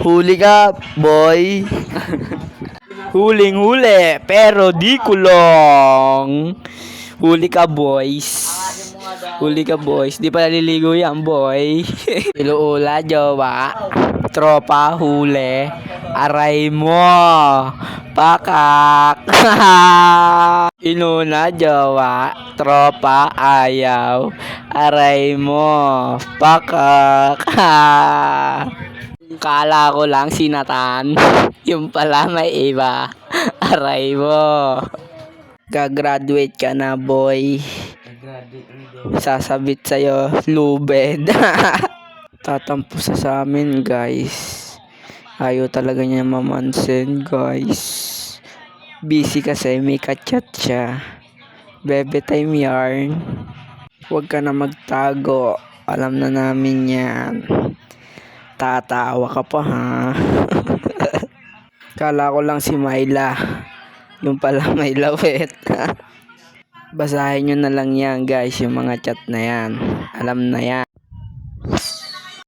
Huli ka, boy. Huling-huli, pero di kulong. Huli ka, boys. Huli ka, boys. Di pa naliligo yan, boy. Iluula, jowa. Tropa, huli. Aray mo. Pakak. Inuna, jowa. Tropa, ayaw. Aray mo. Pakak. Kala ko lang sinatan. Yung pala may iba. Aray mo. Gagraduate ka na, boy. Sasabit sa'yo, lubed. Tatampo sa amin, guys. Ayaw talaga niya mamansin, guys. Busy kasi, may kachat siya. Bebe time yarn. Huwag ka na magtago. Alam na namin yan. Tatawa ka pa, ha? Kala ko lang si Myla. Yung pala may lawet. Basahin nyo na lang yan, guys. Yung mga chat na yan. Alam na yan.